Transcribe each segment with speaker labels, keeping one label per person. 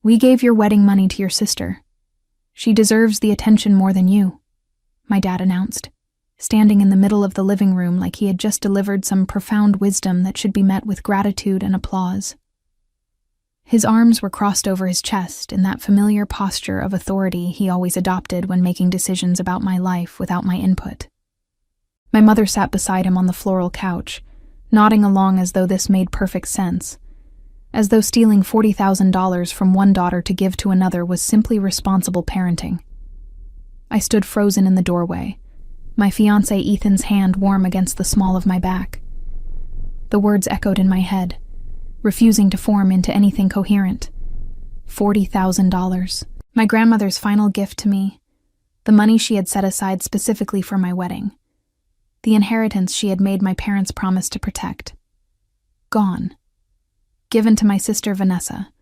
Speaker 1: We gave your wedding money to your sister. She deserves the attention more than you, my dad announced, standing in the middle of the living room like he had just delivered some profound wisdom that should be met with gratitude and applause. His arms were crossed over his chest in that familiar posture of authority he always adopted when making decisions about my life without my input. My mother sat beside him on the floral couch, nodding along as though this made perfect sense, as though stealing $40,000 from one daughter to give to another was simply responsible parenting. I stood frozen in the doorway, my fiancé Ethan's hand warm against the small of my back. The words echoed in my head, refusing to form into anything coherent. $40,000. My grandmother's final gift to me, the money she had set aside specifically for my wedding, the inheritance she had made my parents promise to protect. Gone. Given to my sister Vanessa,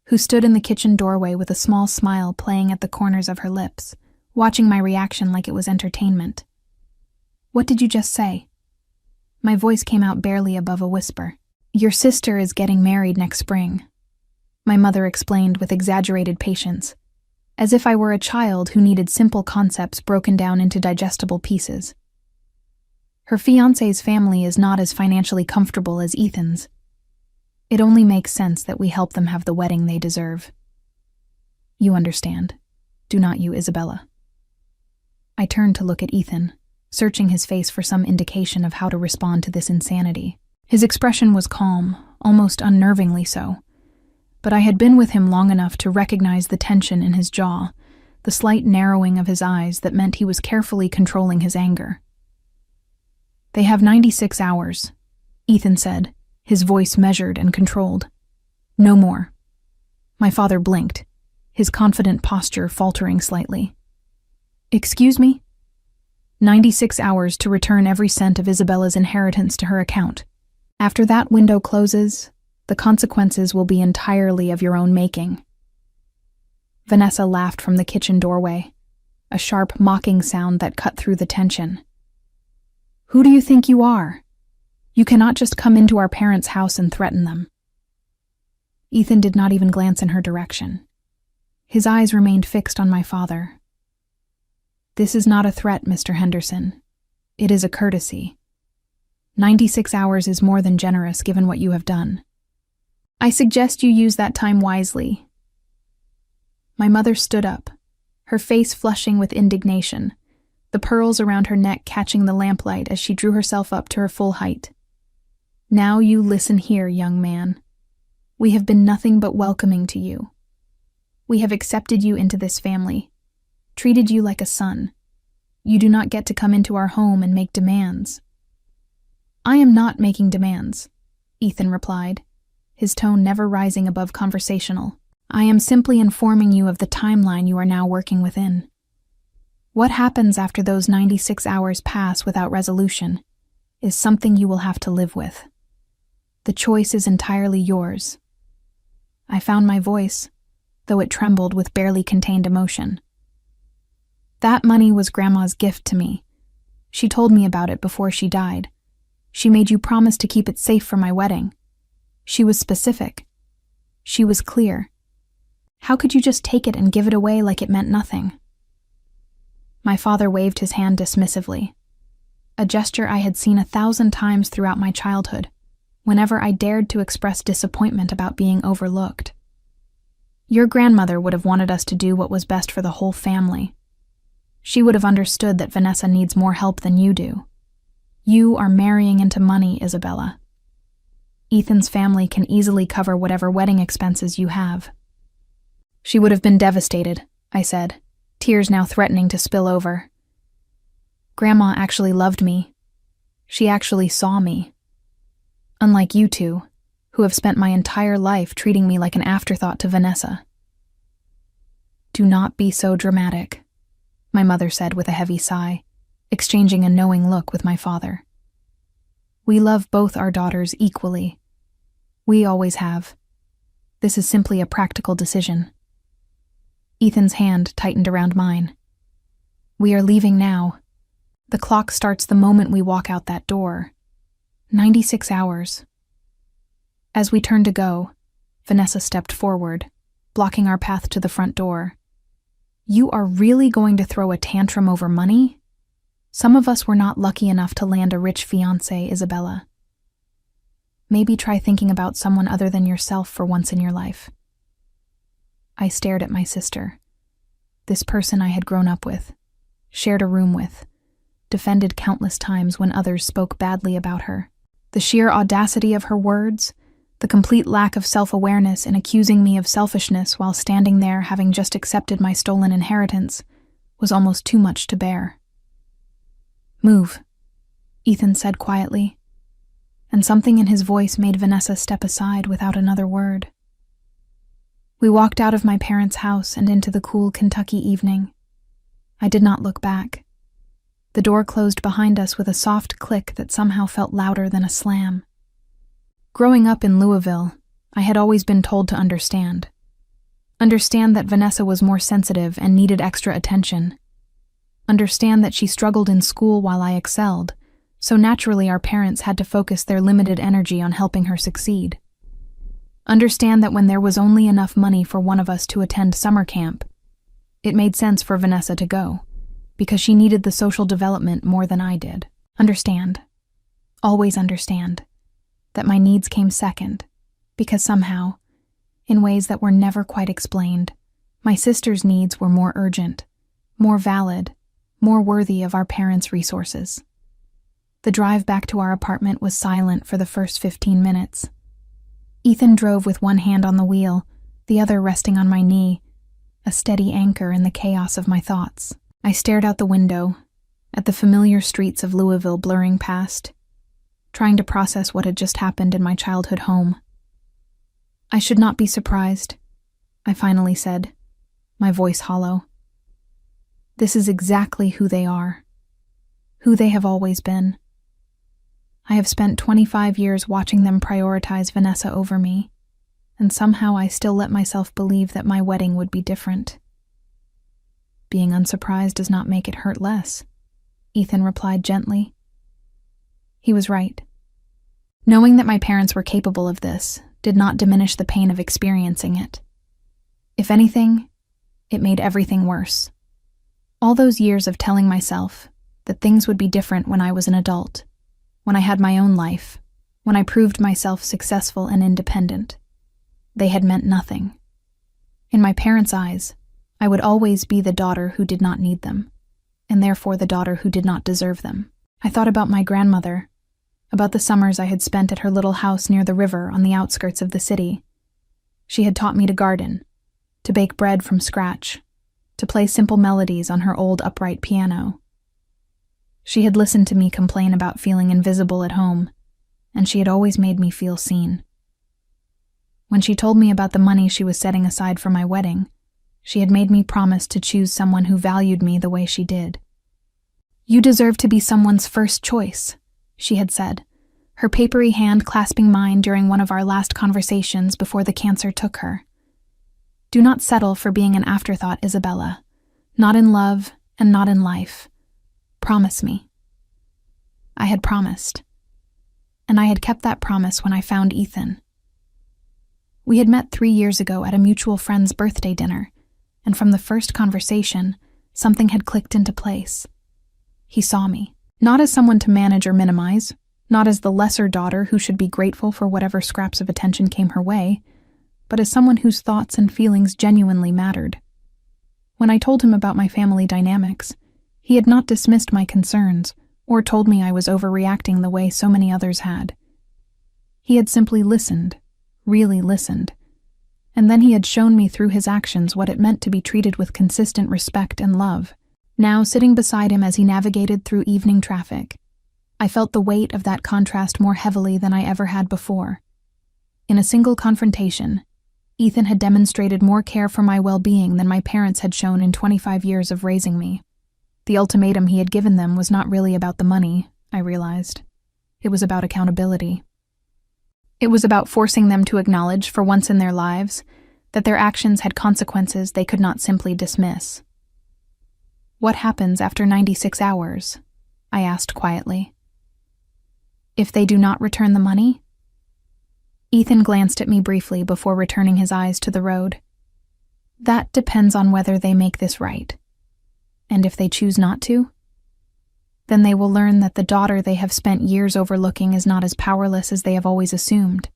Speaker 1: who stood in the kitchen doorway with a small smile playing at the corners of her lips, watching my reaction like it was entertainment. What did you just say? My voice came out barely above a whisper. Your sister is getting married next spring, my mother explained with exaggerated patience, as if I were a child who needed simple concepts broken down into digestible pieces. Her fiancé's family is not as financially comfortable as Ethan's. It only makes sense that we help them have the wedding they deserve. You understand, do not you, Isabella? I turned to look at Ethan, searching his face for some indication of how to respond to this insanity. His expression was calm, almost unnervingly so, but I had been with him long enough to recognize the tension in his jaw, the slight narrowing of his eyes that meant he was carefully controlling his anger. They have 96 hours, Ethan said, his voice measured and controlled. No more. My father blinked, his confident posture faltering slightly. Excuse me? 96 hours to return every cent of Isabella's inheritance to her account. After that window closes, the consequences will be entirely of your own making. Vanessa laughed from the kitchen doorway, a sharp, mocking sound that cut through the tension. Who do you think you are? You cannot just come into our parents' house and threaten them. Ethan did not even glance in her direction. His eyes remained fixed on my father. This is not a threat, Mr. Henderson. It is a courtesy. 96 hours is more than generous given what you have done. I suggest you use that time wisely. My mother stood up, her face flushing with indignation, the pearls around her neck catching the lamplight as she drew herself up to her full height. Now you listen here, young man. We have been nothing but welcoming to you. We have accepted you into this family, treated you like a son. You do not get to come into our home and make demands. I am not making demands, Ethan replied, his tone never rising above conversational. I am simply informing you of the timeline you are now working within. What happens after those 96 hours pass without resolution is something you will have to live with. The choice is entirely yours. I found my voice, though it trembled with barely contained emotion. That money was Grandma's gift to me. She told me about it before she died. She made you promise to keep it safe for my wedding. She was specific. She was clear. How could you just take it and give it away like it meant nothing? My father waved his hand dismissively, a gesture I had seen 1,000 times throughout my childhood, whenever I dared to express disappointment about being overlooked. Your grandmother would have wanted us to do what was best for the whole family. She would have understood that Vanessa needs more help than you do. You are marrying into money, Isabella. Ethan's family can easily cover whatever wedding expenses you have. She would have been devastated, I said, tears now threatening to spill over. Grandma actually loved me. She actually saw me. Unlike you two, who have spent my entire life treating me like an afterthought to Vanessa. Do not be so dramatic, my mother said with a heavy sigh, exchanging a knowing look with my father. We love both our daughters equally. We always have. This is simply a practical decision. Ethan's hand tightened around mine. We are leaving now. The clock starts the moment we walk out that door. 96 hours. As we turned to go, Vanessa stepped forward, blocking our path to the front door. "You are really going to throw a tantrum over money? Some of us were not lucky enough to land a rich fiancé, Isabella. Maybe try thinking about someone other than yourself for once in your life." I stared at my sister. This person I had grown up with, shared a room with, defended countless times when others spoke badly about her. The sheer audacity of her words, the complete lack of self-awareness in accusing me of selfishness while standing there having just accepted my stolen inheritance, was almost too much to bear. "Move," Ethan said quietly, and something in his voice made Vanessa step aside without another word. We walked out of my parents' house and into the cool Kentucky evening. I did not look back. The door closed behind us with a soft click that somehow felt louder than a slam. Growing up in Louisville, I had always been told to understand. Understand that Vanessa was more sensitive and needed extra attention. Understand that she struggled in school while I excelled, so naturally our parents had to focus their limited energy on helping her succeed. Understand that when there was only enough money for one of us to attend summer camp, it made sense for Vanessa to go, because she needed the social development more than I did. Understand, always understand, that my needs came second, because somehow, in ways that were never quite explained, my sister's needs were more urgent, more valid, more worthy of our parents' resources. The drive back to our apartment was silent for the first 15 minutes. Ethan drove with one hand on the wheel, the other resting on my knee, a steady anchor in the chaos of my thoughts. I stared out the window, at the familiar streets of Louisville blurring past, trying to process what had just happened in my childhood home. "I should not be surprised," I finally said, my voice hollow. "This is exactly who they are, who they have always been. I have spent 25 years watching them prioritize Vanessa over me, and somehow I still let myself believe that my wedding would be different." "Being unsurprised does not make it hurt less," Ethan replied gently. He was right. Knowing that my parents were capable of this did not diminish the pain of experiencing it. If anything, it made everything worse. All those years of telling myself that things would be different when I was an adult, when I had my own life, when I proved myself successful and independent, they had meant nothing. In my parents' eyes, I would always be the daughter who did not need them, and therefore the daughter who did not deserve them. I thought about my grandmother, about the summers I had spent at her little house near the river on the outskirts of the city. She had taught me to garden, to bake bread from scratch, to play simple melodies on her old upright piano. She had listened to me complain about feeling invisible at home, and she had always made me feel seen. When she told me about the money she was setting aside for my wedding, she had made me promise to choose someone who valued me the way she did. "You deserve to be someone's first choice," she had said, her papery hand clasping mine during one of our last conversations before the cancer took her. "Do not settle for being an afterthought, Isabella. Not in love and not in life. Promise me." I had promised. And I had kept that promise when I found Ethan. We had met 3 years ago at a mutual friend's birthday dinner, and from the first conversation, something had clicked into place. He saw me, not as someone to manage or minimize, not as the lesser daughter who should be grateful for whatever scraps of attention came her way, but as someone whose thoughts and feelings genuinely mattered. When I told him about my family dynamics, he had not dismissed my concerns or told me I was overreacting the way so many others had. He had simply listened, really listened, and then he had shown me through his actions what it meant to be treated with consistent respect and love. Now, sitting beside him as he navigated through evening traffic, I felt the weight of that contrast more heavily than I ever had before. In a single confrontation, Ethan had demonstrated more care for my well-being than my parents had shown in 25 years of raising me. The ultimatum he had given them was not really about the money, I realized. It was about accountability. It was about forcing them to acknowledge, for once in their lives, that their actions had consequences they could not simply dismiss. "What happens after 96 hours?" I asked quietly. "If they do not return the money?" Ethan glanced at me briefly before returning his eyes to the road. That depends on whether they make this right. And if they choose not to, then they will learn that the daughter they have spent years overlooking is not as powerless as they have always assumed.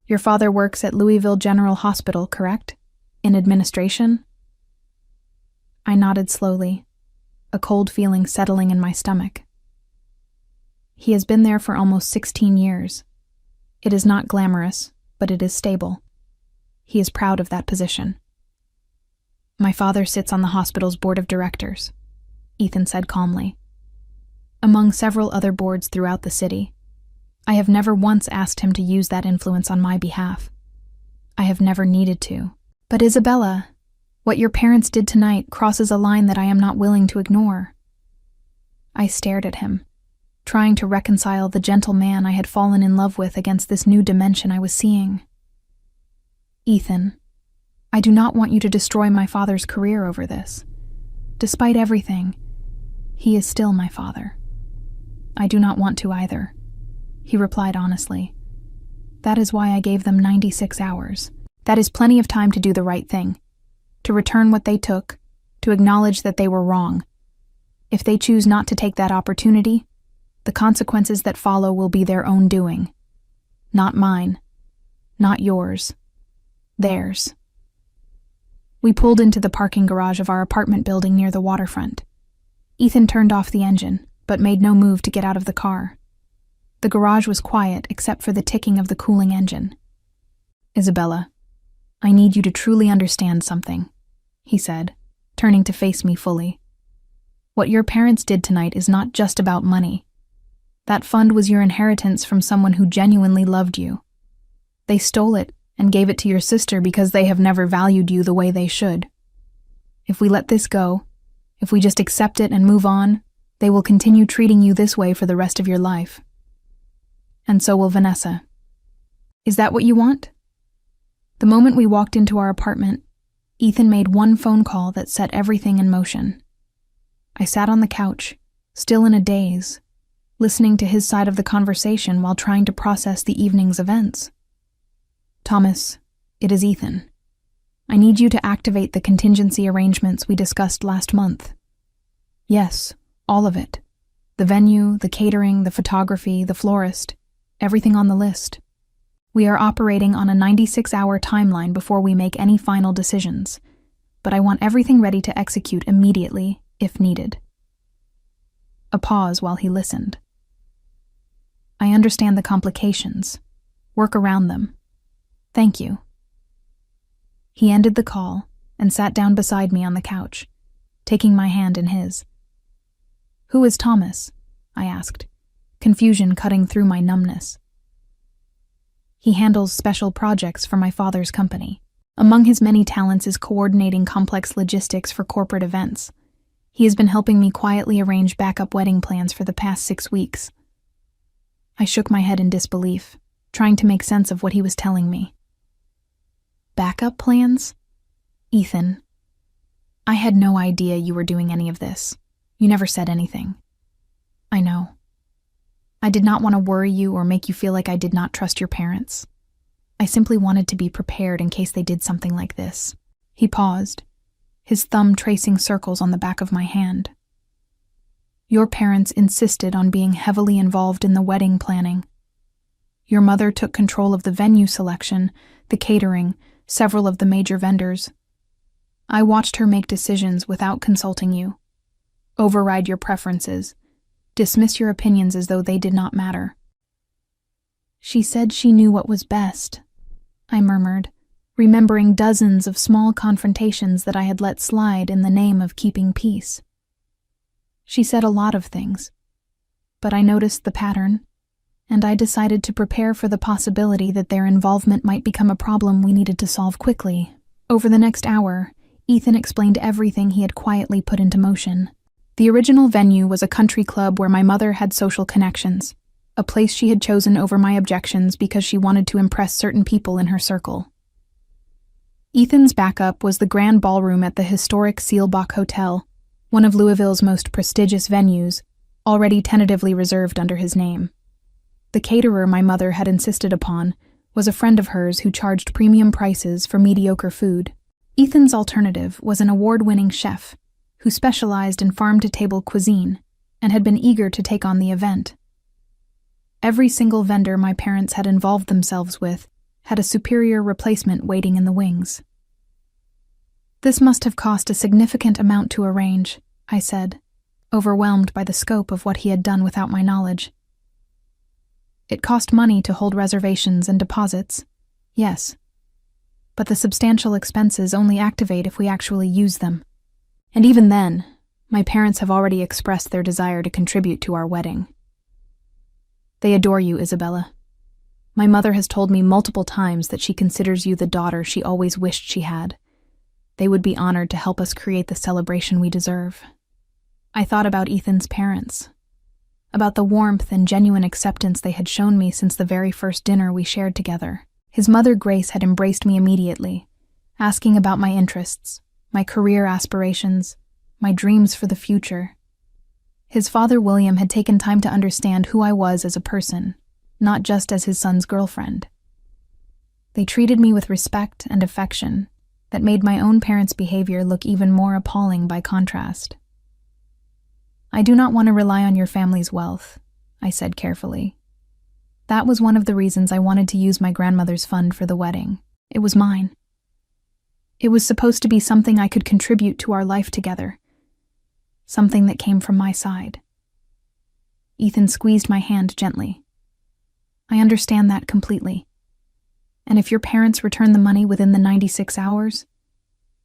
Speaker 1: Your father works at Louisville General Hospital, correct? In administration? I nodded slowly, a cold feeling settling in my stomach. He has been there for almost 16 years. It is not glamorous, but it is stable. He is proud of that position. My father sits on the hospital's board of directors, Ethan said calmly, among several other boards throughout the city. I have never once asked him to use that influence on my behalf. I have never needed to. But Isabella, what your parents did tonight crosses a line that I am not willing to ignore. I stared at him, trying to reconcile the gentle man I had fallen in love with against this new dimension I was seeing. Ethan, I do not want you to destroy my father's career over this. Despite everything, he is still my father. I do not want to either, he replied honestly. That is why I gave them 96 hours. That is plenty of time to do the right thing, to return what they took, to acknowledge that they were wrong. If they choose not to take that opportunity, the consequences that follow will be their own doing. Not mine. Not yours. Theirs. We pulled into the parking garage of our apartment building near the waterfront. Ethan turned off the engine, but made no move to get out of the car. The garage was quiet except for the ticking of the cooling engine. Isabella, I need you to truly understand something, he said, turning to face me fully. What your parents did tonight is not just about money. That fund was your inheritance from someone who genuinely loved you. They stole it and gave it to your sister because they have never valued you the way they should. If we let this go, if we just accept it and move on, they will continue treating you this way for the rest of your life. And so will Vanessa. Is that what you want? The moment we walked into our apartment, Ethan made one phone call that set everything in motion. I sat on the couch, still in a daze, listening to his side of the conversation while trying to process the evening's events. Thomas, it is Ethan. I need you to activate the contingency arrangements we discussed last month. Yes, all of it. The venue, the catering, the photography, the florist, everything on the list. We are operating on a 96-hour timeline before we make any final decisions, but I want everything ready to execute immediately, if needed. A pause while he listened. I understand the complications. Work around them. Thank you. He ended the call and sat down beside me on the couch, taking my hand in his. Who is Thomas? I asked, confusion cutting through my numbness. He handles special projects for my father's company. Among his many talents is coordinating complex logistics for corporate events. He has been helping me quietly arrange backup wedding plans for the past 6 weeks. I shook my head in disbelief, trying to make sense of what he was telling me. Backup plans? Ethan, I had no idea you were doing any of this. You never said anything. I know. I did not want to worry you or make you feel like I did not trust your parents. I simply wanted to be prepared in case they did something like this. He paused, his thumb tracing circles on the back of my hand. Your parents insisted on being heavily involved in the wedding planning. Your mother took control of the venue selection, the catering, several of the major vendors. I watched her make decisions without consulting you, override your preferences, dismiss your opinions as though they did not matter. She said she knew what was best, I murmured, remembering dozens of small confrontations that I had let slide in the name of keeping peace. She said a lot of things, but I noticed the pattern, and I decided to prepare for the possibility that their involvement might become a problem we needed to solve quickly. Over the next hour, Ethan explained everything he had quietly put into motion. The original venue was a country club where my mother had social connections, a place she had chosen over my objections because she wanted to impress certain people in her circle. Ethan's backup was the grand ballroom at the historic Seelbach Hotel, one of Louisville's most prestigious venues, already tentatively reserved under his name. The caterer my mother had insisted upon was a friend of hers who charged premium prices for mediocre food. Ethan's alternative was an award-winning chef who specialized in farm-to-table cuisine and had been eager to take on the event. Every single vendor my parents had involved themselves with had a superior replacement waiting in the wings. This must have cost a significant amount to arrange, I said, overwhelmed by the scope of what he had done without my knowledge. It cost money to hold reservations and deposits, yes, but the substantial expenses only activate if we actually use them. And even then, my parents have already expressed their desire to contribute to our wedding. They adore you, Isabella. My mother has told me multiple times that she considers you the daughter she always wished she had. They would be honored to help us create the celebration we deserve. I thought about Ethan's parents, about the warmth and genuine acceptance they had shown me since the very first dinner we shared together. His mother, Grace, had embraced me immediately, asking about my interests, my career aspirations, my dreams for the future. His father, William, had taken time to understand who I was as a person, not just as his son's girlfriend. They treated me with respect and affection that made my own parents' behavior look even more appalling by contrast. I do not want to rely on your family's wealth, I said carefully. That was one of the reasons I wanted to use my grandmother's fund for the wedding. It was mine. It was supposed to be something I could contribute to our life together, something that came from my side. Ethan squeezed my hand gently. I understand that completely. And if your parents return the money within the 96 hours,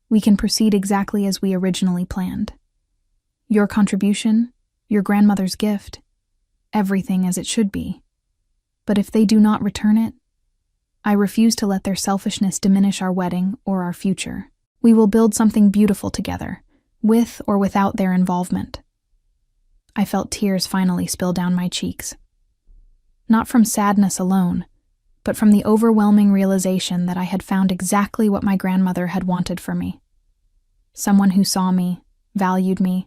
Speaker 1: we can proceed exactly as we originally planned. Your contribution, your grandmother's gift, everything as it should be. But if they do not return it, I refuse to let their selfishness diminish our wedding or our future. We will build something beautiful together, with or without their involvement. I felt tears finally spill down my cheeks. Not from sadness alone, but from the overwhelming realization that I had found exactly what my grandmother had wanted for me. Someone who saw me, valued me,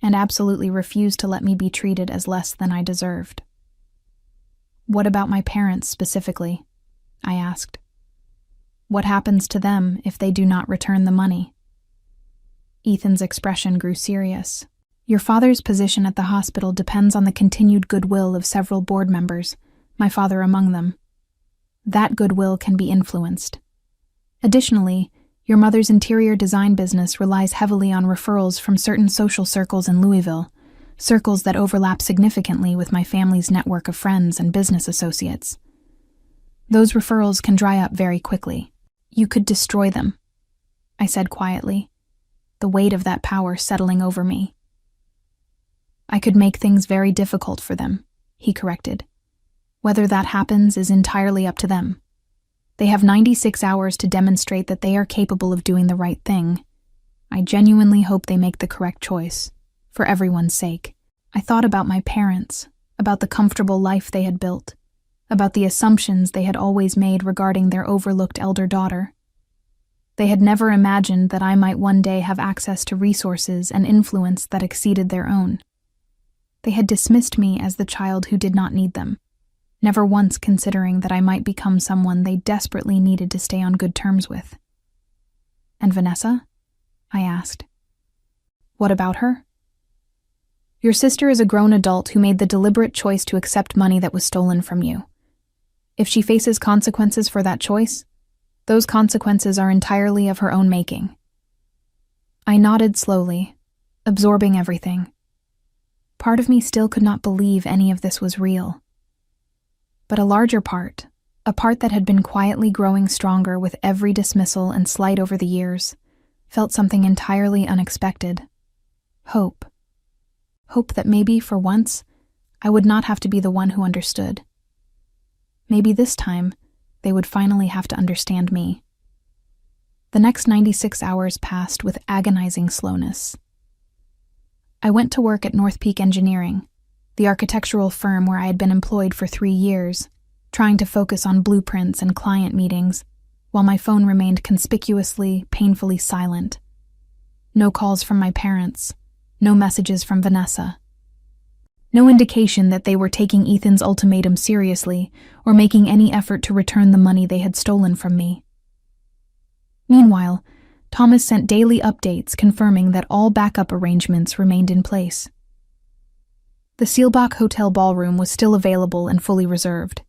Speaker 1: and absolutely refused to let me be treated as less than I deserved. What about my parents specifically? I asked. What happens to them if they do not return the money? Ethan's expression grew serious. Your father's position at the hospital depends on the continued goodwill of several board members, my father among them. That goodwill can be influenced. Additionally, your mother's interior design business relies heavily on referrals from certain social circles in Louisville, circles that overlap significantly with my family's network of friends and business associates. Those referrals can dry up very quickly. You could destroy them, I said quietly, the weight of that power settling over me. I could make things very difficult for them, he corrected. Whether that happens is entirely up to them. They have 96 hours to demonstrate that they are capable of doing the right thing. I genuinely hope they make the correct choice, for everyone's sake. I thought about my parents, about the comfortable life they had built, about the assumptions they had always made regarding their overlooked elder daughter. They had never imagined that I might one day have access to resources and influence that exceeded their own. They had dismissed me as the child who did not need them, never once considering that I might become someone they desperately needed to stay on good terms with. And Vanessa? I asked. What about her? Your sister is a grown adult who made the deliberate choice to accept money that was stolen from you. If she faces consequences for that choice, those consequences are entirely of her own making. I nodded slowly, absorbing everything. Part of me still could not believe any of this was real. But a larger part, a part that had been quietly growing stronger with every dismissal and slight over the years, felt something entirely unexpected. Hope. Hope that maybe, for once, I would not have to be the one who understood. Maybe this time, they would finally have to understand me. The next 96 hours passed with agonizing slowness. I went to work at North Peak Engineering, the architectural firm where I had been employed for 3 years, trying to focus on blueprints and client meetings, while my phone remained conspicuously, painfully silent. No calls from my parents, no messages from Vanessa. No indication that they were taking Ethan's ultimatum seriously or making any effort to return the money they had stolen from me. Meanwhile, Thomas sent daily updates confirming that all backup arrangements remained in place. The Seelbach Hotel ballroom was still available and fully reserved.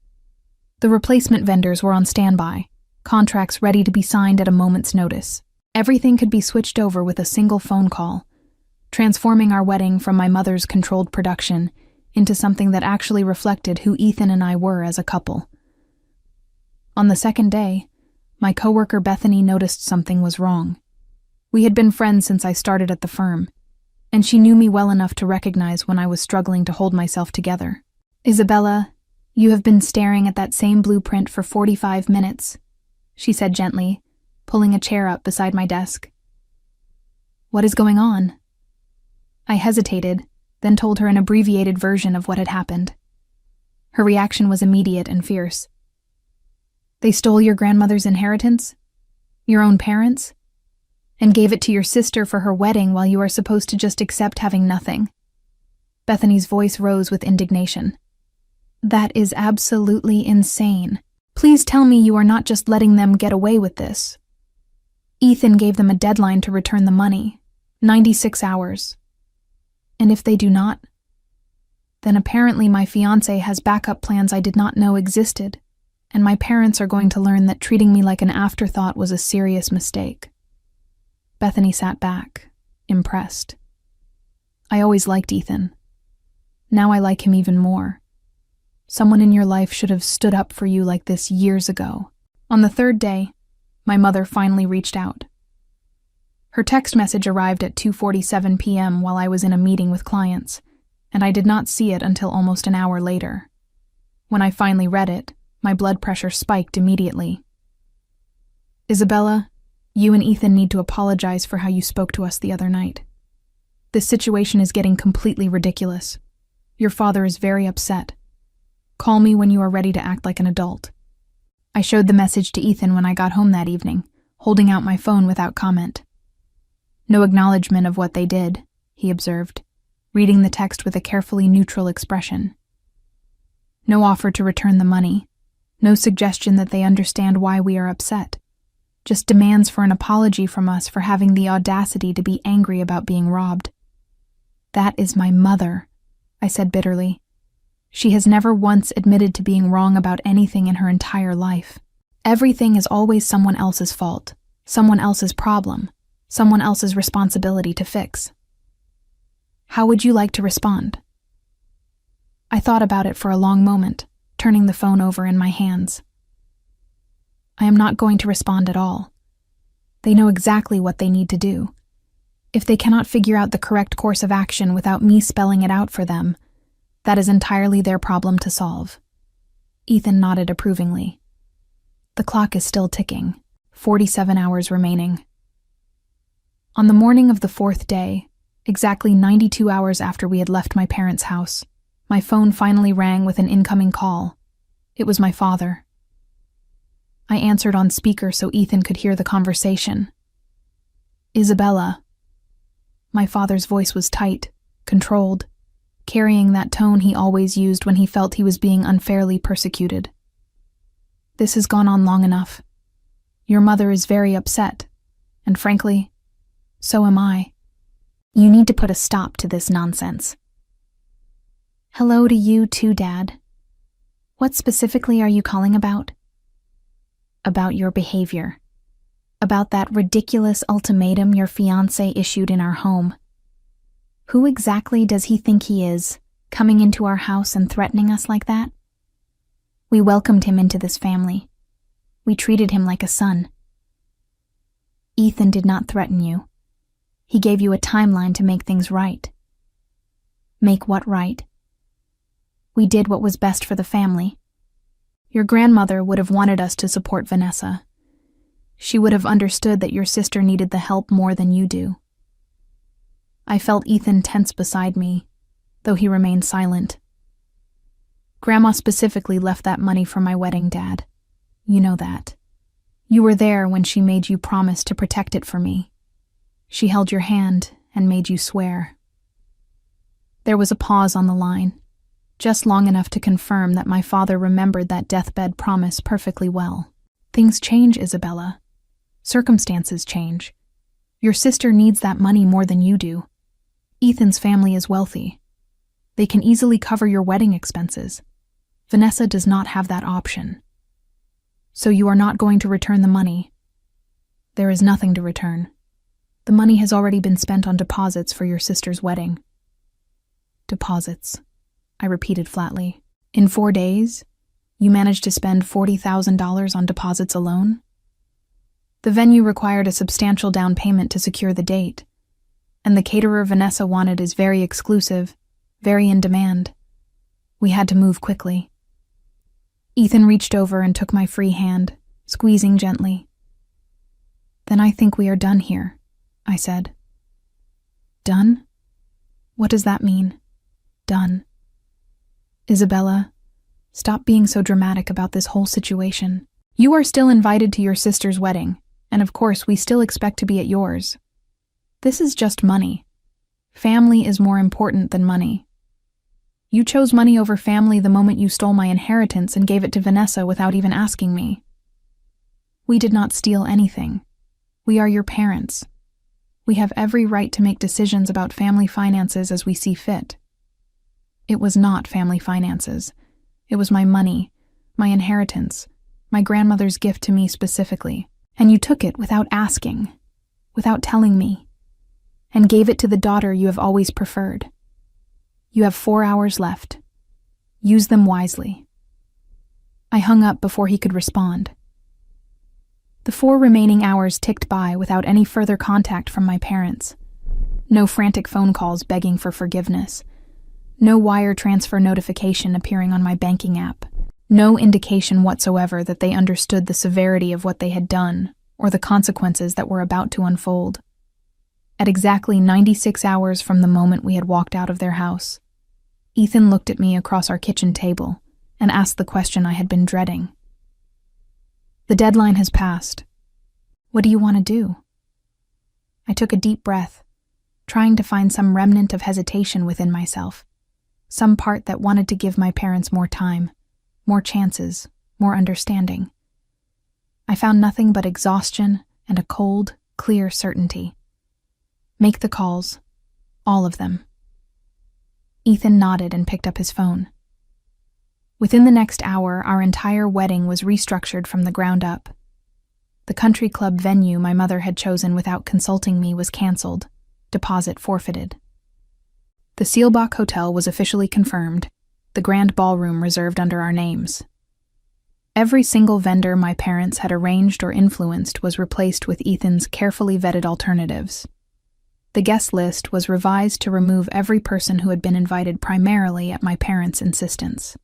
Speaker 1: The replacement vendors were on standby, contracts ready to be signed at a moment's notice. Everything could be switched over with a single phone call, transforming our wedding from my mother's controlled production into something that actually reflected who Ethan and I were as a couple. On the second day, my coworker Bethany noticed something was wrong. We had been friends since I started at the firm, and she knew me well enough to recognize when I was struggling to hold myself together. "Isabella, you have been staring at that same blueprint for 45 minutes, she said gently, pulling a chair up beside my desk. "What is going on?" I hesitated, then told her an abbreviated version of what had happened. Her reaction was immediate and fierce. "They stole your grandmother's inheritance? Your own parents? And gave it to your sister for her wedding while you are supposed to just accept having nothing?" Bethany's voice rose with indignation. "That is absolutely insane. Please tell me you are not just letting them get away with this." Ethan gave them a deadline to return the money, 96 hours. And if they do not, then apparently my fiancé has backup plans I did not know existed, and my parents are going to learn that treating me like an afterthought was a serious mistake. Bethany sat back, impressed. I always liked Ethan. Now I like him even more. Someone in your life should have stood up for you like this years ago. On the third day, my mother finally reached out. Her text message arrived at 2:47 p.m. while I was in a meeting with clients, and I did not see it until almost an hour later. When I finally read it, my blood pressure spiked immediately. "Isabella, you and Ethan need to apologize for how you spoke to us the other night. This situation is getting completely ridiculous. Your father is very upset. Call me when you are ready to act like an adult." I showed the message to Ethan when I got home that evening, holding out my phone without comment. "No acknowledgement of what they did," he observed, reading the text with a carefully neutral expression. "No offer to return the money, no suggestion that they understand why we are upset, just demands for an apology from us for having the audacity to be angry about being robbed." "That is my mother," I said bitterly. "She has never once admitted to being wrong about anything in her entire life. Everything is always someone else's fault, someone else's problem, someone else's responsibility to fix." How would you like to respond? I thought about it for a long moment, turning the phone over in my hands. I am not going to respond at all. They know exactly what they need to do. If they cannot figure out the correct course of action without me spelling it out for them, that is entirely their problem to solve. Ethan nodded approvingly. The clock is still ticking, 47 hours remaining. On the morning of the fourth day, exactly 92 hours after we had left my parents' house, my phone finally rang with an incoming call. It was my father. I answered on speaker so Ethan could hear the conversation. "Isabella." My father's voice was tight, controlled, carrying that tone he always used when he felt he was being unfairly persecuted. "This has gone on long enough. Your mother is very upset, and frankly, so am I. You need to put a stop to this nonsense." "Hello to you too, Dad. What specifically are you calling about?" "About your behavior. About that ridiculous ultimatum your fiancé issued in our home. Who exactly does he think he is, coming into our house and threatening us like that? We welcomed him into this family. We treated him like a son. Ethan did not threaten you. He gave you a timeline to make things right." "Make what right?" "We did what was best for the family. Your grandmother would have wanted us to support Vanessa. She would have understood that your sister needed the help more than you do." I felt Ethan tense beside me, though he remained silent. "Grandma specifically left that money for my wedding, Dad. You know that. You were there when she made you promise to protect it for me. She held your hand and made you swear." There was a pause on the line, just long enough to confirm that my father remembered that deathbed promise perfectly well. "Things change, Isabella. Circumstances change. Your sister needs that money more than you do. Ethan's family is wealthy. They can easily cover your wedding expenses. Vanessa does not have that option. So you are not going to return the money. There is nothing to return. The money has already been spent on deposits for your sister's wedding. Deposits, I repeated flatly. In 4 days, you managed to spend $40,000 on deposits alone? The venue required a substantial down payment to secure the date, and the caterer Vanessa wanted is very exclusive, very in demand. We had to move quickly. Ethan reached over and took my free hand, squeezing gently. Then I think we are done here, I said. Done? What does that mean? Done. Isabella, stop being so dramatic about this whole situation. You are still invited to your sister's wedding, and of course we still expect to be at yours. This is just money. Family is more important than money. You chose money over family the moment you stole my inheritance and gave it to Vanessa without even asking me. We did not steal anything. We are your parents. We have every right to make decisions about family finances as we see fit. It was not family finances. It was my money, my inheritance, my grandmother's gift to me specifically, and you took it without asking, without telling me, and gave it to the daughter you have always preferred. You have 4 hours left. Use them wisely. I hung up before he could respond. The 4 remaining hours ticked by without any further contact from my parents. No frantic phone calls begging for forgiveness. No wire transfer notification appearing on my banking app. No indication whatsoever that they understood the severity of what they had done or the consequences that were about to unfold. At exactly 96 hours from the moment we had walked out of their house, Ethan looked at me across our kitchen table and asked the question I had been dreading. The deadline has passed. What do you want to do? I took a deep breath, trying to find some remnant of hesitation within myself, some part that wanted to give my parents more time, more chances, more understanding. I found nothing but exhaustion and a cold, clear certainty. Make the calls, all of them. Ethan nodded and picked up his phone. Within the next hour, our entire wedding was restructured from the ground up. The country club venue my mother had chosen without consulting me was canceled, deposit forfeited. The Seelbach Hotel was officially confirmed, the grand ballroom reserved under our names. Every single vendor my parents had arranged or influenced was replaced with Ethan's carefully vetted alternatives. The guest list was revised to remove every person who had been invited primarily at my parents' insistence.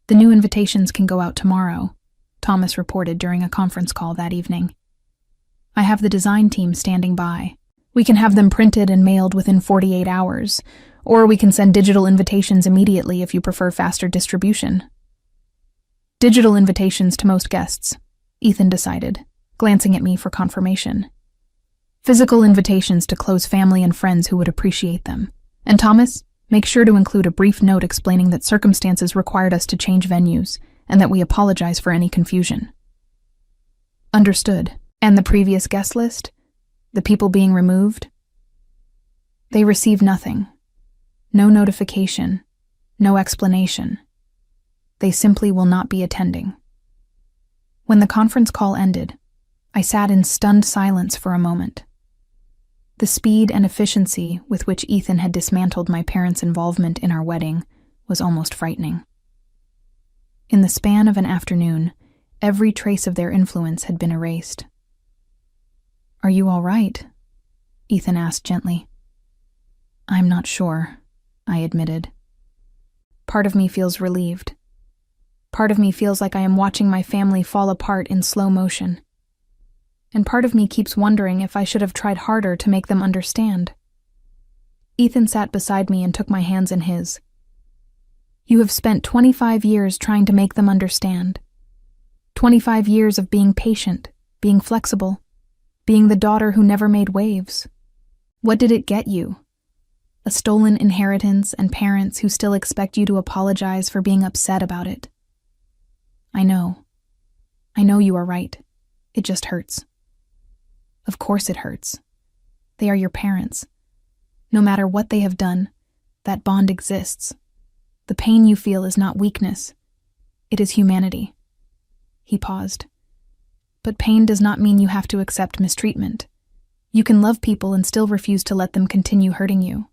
Speaker 1: The new invitations can go out tomorrow, Thomas reported during a conference call that evening. I have the design team standing by. We can have them printed and mailed within 48 hours, or we can send digital invitations immediately if you prefer faster distribution. Digital invitations to most guests, Ethan decided, glancing at me for confirmation. Physical invitations to close family and friends who would appreciate them. And Thomas, make sure to include a brief note explaining that circumstances required us to change venues and that we apologize for any confusion. Understood. And the previous guest list? The people being removed? They receive nothing. No notification. No explanation. They simply will not be attending. When the conference call ended, I sat in stunned silence for a moment. The speed and efficiency with which Ethan had dismantled my parents' involvement in our wedding was almost frightening. In the span of an afternoon, every trace of their influence had been erased. "Are you all right?" Ethan asked gently. "I'm not sure," I admitted. Part of me feels relieved. Part of me feels like I am watching my family fall apart in slow motion. And part of me keeps wondering if I should have tried harder to make them understand. Ethan sat beside me and took my hands in his. "You have spent 25 years trying to make them understand. 25 years of being patient, being flexible, being the daughter who never made waves. What did it get you? A stolen inheritance and parents who still expect you to apologize for being upset about it. I know you are right. It just hurts." Of course it hurts. They are your parents. No matter what they have done, that bond exists. The pain you feel is not weakness. It is humanity. He paused. But pain does not mean you have to accept mistreatment. You can love people and still refuse to let them continue hurting you.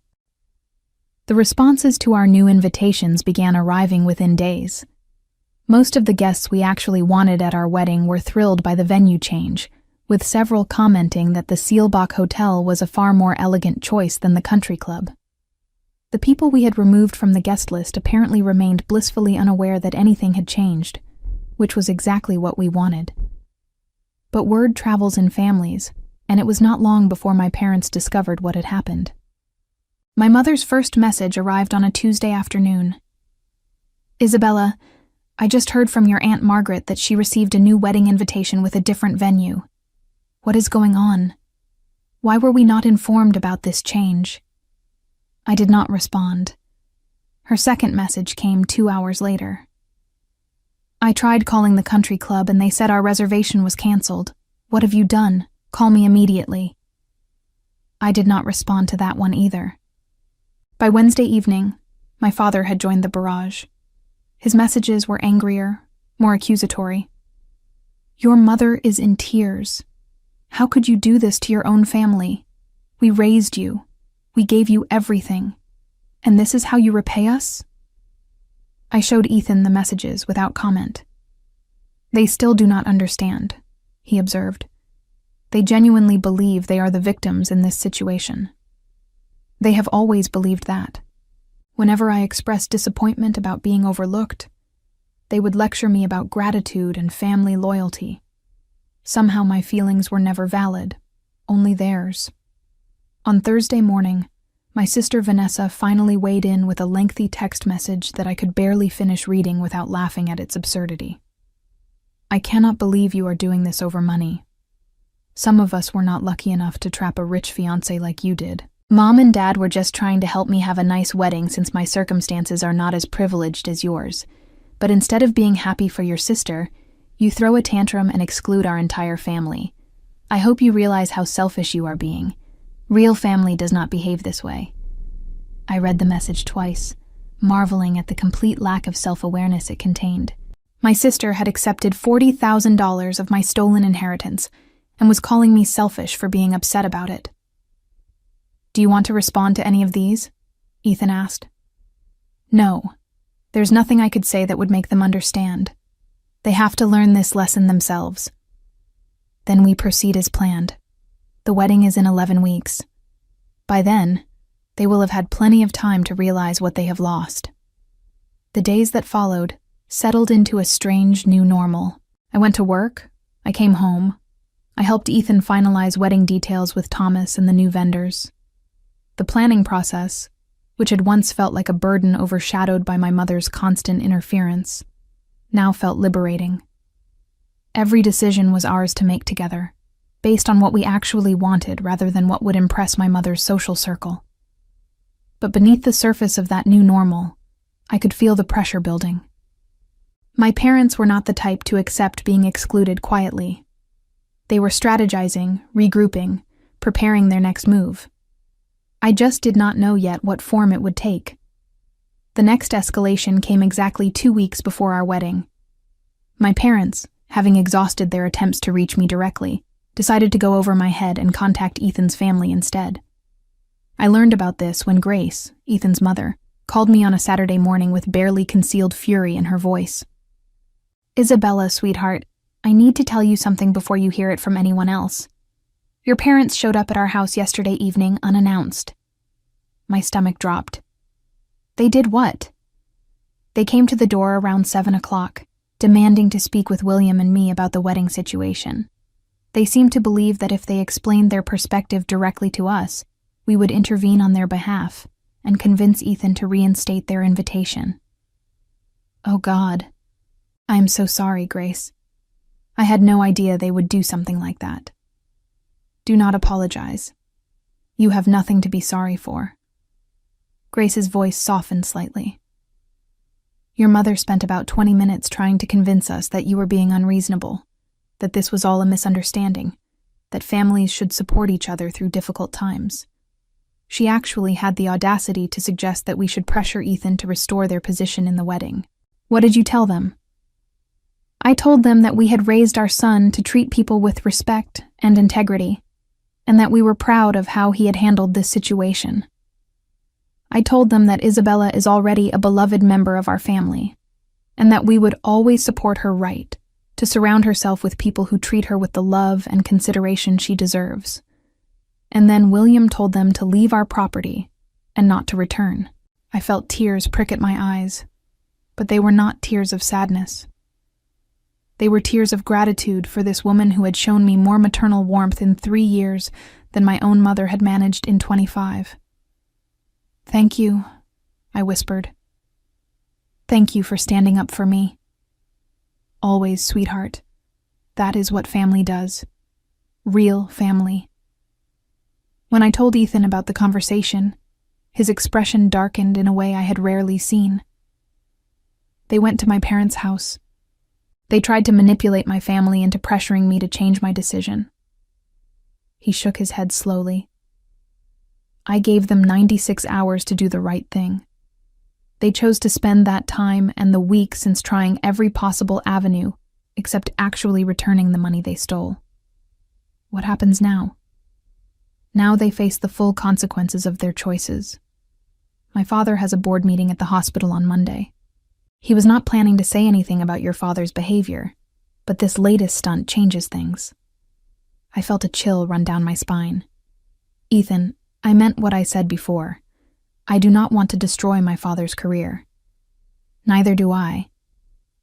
Speaker 1: The responses to our new invitations began arriving within days. Most of the guests we actually wanted at our wedding were thrilled by the venue change, with several commenting that the Seelbach Hotel was a far more elegant choice than the country club. The people we had removed from the guest list apparently remained blissfully unaware that anything had changed, which was exactly what we wanted. But word travels in families, and it was not long before my parents discovered what had happened. My mother's first message arrived on a Tuesday afternoon. "Isabella, I just heard from your Aunt Margaret that she received a new wedding invitation with a different venue. What is going on? Why were we not informed about this change?" I did not respond. Her second message came 2 hours later. "I tried calling the country club and they said our reservation was canceled. What have you done? Call me immediately." I did not respond to that one either. By Wednesday evening, my father had joined the barrage. His messages were angrier, more accusatory. "Your mother is in tears. How could you do this to your own family? We raised you. We gave you everything. And this is how you repay us?" I showed Ethan the messages without comment. "They still do not understand," he observed. "They genuinely believe they are the victims in this situation. They have always believed that. Whenever I expressed disappointment about being overlooked, they would lecture me about gratitude and family loyalty. Somehow my feelings were never valid, only theirs." On Thursday morning, my sister Vanessa finally weighed in with a lengthy text message that I could barely finish reading without laughing at its absurdity. "I cannot believe you are doing this over money. Some of us were not lucky enough to trap a rich fiancé like you did. Mom and Dad were just trying to help me have a nice wedding since my circumstances are not as privileged as yours. But instead of being happy for your sister, you throw a tantrum and exclude our entire family. I hope you realize how selfish you are being. Real family does not behave this way." I read the message twice, marveling at the complete lack of self-awareness it contained. My sister had accepted $40,000 of my stolen inheritance and was calling me selfish for being upset about it. "Do you want to respond to any of these?" Ethan asked. "No. There's nothing I could say that would make them understand. They have to learn this lesson themselves." Then we proceed as planned. The wedding is in 11 weeks. By then, they will have had plenty of time to realize what they have lost. The days that followed settled into a strange new normal. I went to work. I came home. I helped Ethan finalize wedding details with Thomas and the new vendors. The planning process, which had once felt like a burden overshadowed by my mother's constant interference, now felt liberating. Every decision was ours to make together, based on what we actually wanted rather than what would impress my mother's social circle. But beneath the surface of that new normal, I could feel the pressure building. My parents were not the type to accept being excluded quietly. They were strategizing, regrouping, preparing their next move. I just did not know yet what form it would take. The next escalation came exactly 2 weeks before our wedding. My parents, having exhausted their attempts to reach me directly, decided to go over my head and contact Ethan's family instead. I learned about this when Grace, Ethan's mother, called me on a Saturday morning with barely concealed fury in her voice. "Isabella, sweetheart, I need to tell you something before you hear it from anyone else. Your parents showed up at our house yesterday evening unannounced." My stomach dropped. "They did what?" "They came to the door around 7 o'clock, demanding to speak with William and me about the wedding situation. They seemed to believe that if they explained their perspective directly to us, we would intervene on their behalf and convince Ethan to reinstate their invitation." "Oh God. I am so sorry, Grace. I had no idea they would do something like that." "Do not apologize. You have nothing to be sorry for." Grace's voice softened slightly. "Your mother spent about 20 minutes trying to convince us that you were being unreasonable, that this was all a misunderstanding. that families should support each other through difficult times. She actually had the audacity to suggest that we should pressure Ethan to restore their position in the wedding. What did you tell them? I told them that we had raised our son to treat people with respect and integrity, and that we were proud of how he had handled this situation. I told them that Isabella is already a beloved member of our family, and that we would always support her right to surround herself with people who treat her with the love and consideration she deserves. And then William told them to leave our property and not to return. I felt tears prick at my eyes, but they were not tears of sadness. They were tears of gratitude for this woman who had shown me more maternal warmth in 3 years than my own mother had managed in 25. "Thank you," I whispered. "Thank you for standing up for me." "Always, sweetheart. That is what family does. Real family." When I told Ethan about the conversation, his expression darkened in a way I had rarely seen. They went to my parents' house. They tried to manipulate my family into pressuring me to change my decision. He shook his head slowly. I gave them 96 hours to do the right thing. They chose to spend that time and the week since trying every possible avenue, except actually returning the money they stole. What happens now? Now they face the full consequences of their choices. My father has a board meeting at the hospital on Monday. He was not planning to say anything about your father's behavior, but this latest stunt changes things. I felt a chill run down my spine. Ethan, I meant what I said before. I do not want to destroy my father's career. Neither do I.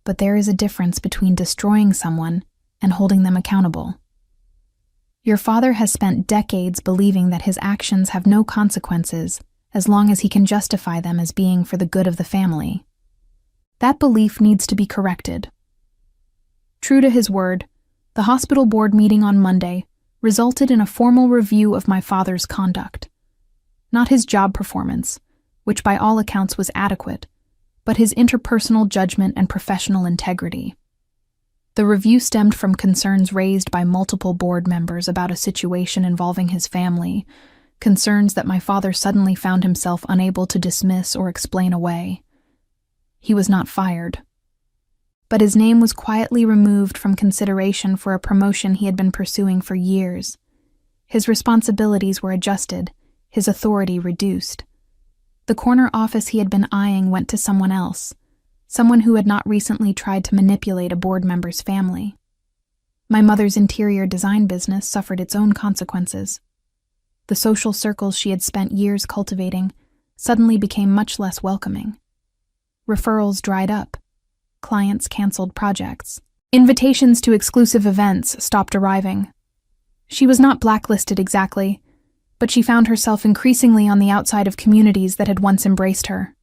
Speaker 1: But there is a difference between destroying someone and holding them accountable. Your father has spent decades believing that his actions have no consequences as long as he can justify them as being for the good of the family. That belief needs to be corrected. True to his word, the hospital board meeting on Monday resulted in a formal review of my father's conduct. Not his job performance, which by all accounts was adequate, but his interpersonal judgment and professional integrity. The review stemmed from concerns raised by multiple board members about a situation involving his family, concerns that my father suddenly found himself unable to dismiss or explain away. He was not fired, but his name was quietly removed from consideration for a promotion he had been pursuing for years. His responsibilities were adjusted, his authority reduced. The corner office he had been eyeing went to someone else, someone who had not recently tried to manipulate a board member's family. My mother's interior design business suffered its own consequences. The social circles she had spent years cultivating suddenly became much less welcoming. Referrals dried up. Clients canceled projects. Invitations to exclusive events stopped arriving. She was not blacklisted exactly, but she found herself increasingly on the outside of communities that had once embraced her.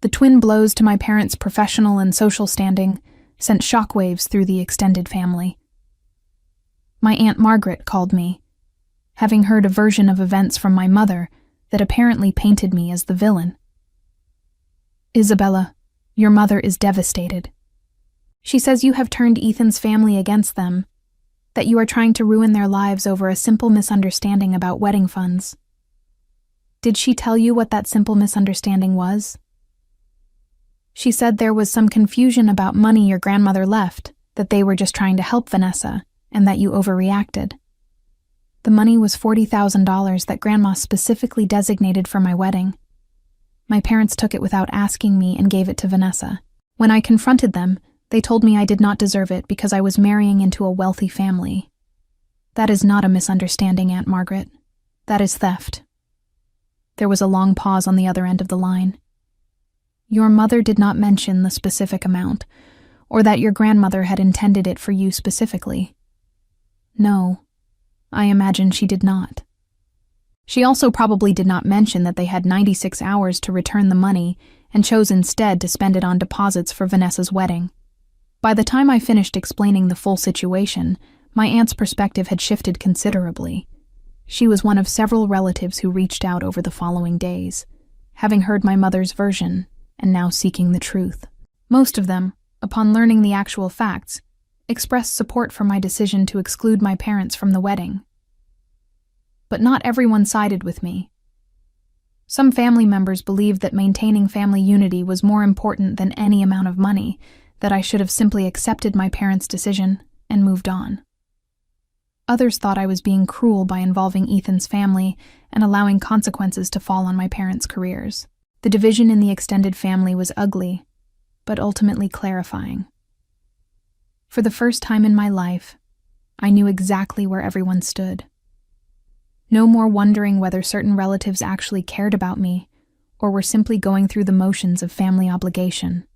Speaker 1: The twin blows to my parents' professional and social standing sent shockwaves through the extended family. My Aunt Margaret called me, having heard a version of events from my mother that apparently painted me as the villain. "Isabella, your mother is devastated. She says you have turned Ethan's family against them, that you are trying to ruin their lives over a simple misunderstanding about wedding funds. Did she tell you what that simple misunderstanding was?" "She said there was some confusion about money your grandmother left, that they were just trying to help Vanessa, and that you overreacted. The money was $40,000 that Grandma specifically designated for my wedding. My parents took it without asking me and gave it to Vanessa. When I confronted them, they told me I did not deserve it because I was marrying into a wealthy family. That is not a misunderstanding, Aunt Margaret. That is theft." There was a long pause on the other end of the line. "Your mother did not mention the specific amount, or that your grandmother had intended it for you specifically." "No, I imagine she did not. She also probably did not mention that they had 96 hours to return the money and chose instead to spend it on deposits for Vanessa's wedding." By the time I finished explaining the full situation, my aunt's perspective had shifted considerably. She was one of several relatives who reached out over the following days, having heard my mother's version and now seeking the truth. Most of them, upon learning the actual facts, expressed support for my decision to exclude my parents from the wedding. But not everyone sided with me. Some family members believed that maintaining family unity was more important than any amount of money, that I should have simply accepted my parents' decision and moved on. Others thought I was being cruel by involving Ethan's family and allowing consequences to fall on my parents' careers. The division in the extended family was ugly, but ultimately clarifying. For the first time in my life, I knew exactly where everyone stood. No more wondering whether certain relatives actually cared about me or were simply going through the motions of family obligation.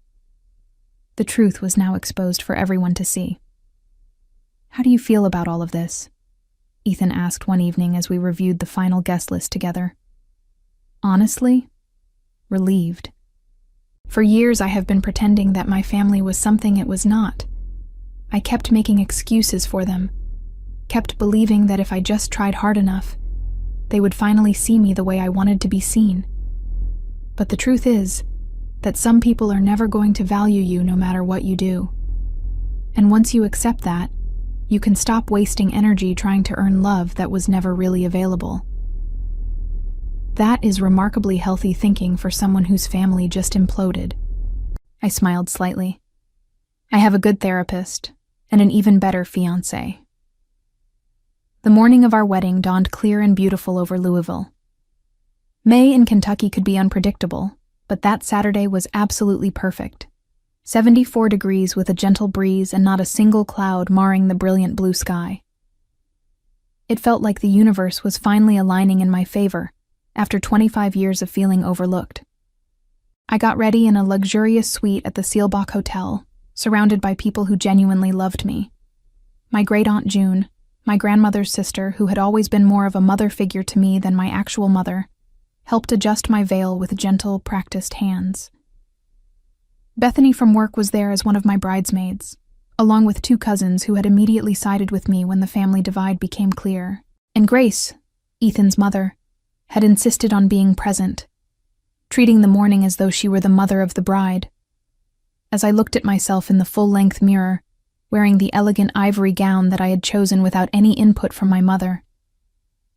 Speaker 1: The truth was now exposed for everyone to see. "How do you feel about all of this?" Ethan asked one evening as we reviewed the final guest list together. "Honestly, relieved. For years I have been pretending that my family was something it was not. I kept making excuses for them, kept believing that if I just tried hard enough, they would finally see me the way I wanted to be seen. But the truth is that some people are never going to value you no matter what you do. And once you accept that, you can stop wasting energy trying to earn love that was never really available. That is remarkably healthy thinking for someone whose family just imploded." I smiled slightly. "I have a good therapist and an even better fiancé." The morning of our wedding dawned clear and beautiful over Louisville. May in Kentucky could be unpredictable, but that Saturday was absolutely perfect. 74 degrees with a gentle breeze and not a single cloud marring the brilliant blue sky. It felt like the universe was finally aligning in my favor after 25 years of feeling overlooked. I got ready in a luxurious suite at the Seelbach Hotel, surrounded by people who genuinely loved me. My great-aunt June, my grandmother's sister, who had always been more of a mother figure to me than my actual mother, helped adjust my veil with gentle, practiced hands. Bethany from work was there as one of my bridesmaids, along with 2 cousins who had immediately sided with me when the family divide became clear. And Grace, Ethan's mother, had insisted on being present, treating the morning as though she were the mother of the bride. As I looked at myself in the full-length mirror, wearing the elegant ivory gown that I had chosen without any input from my mother,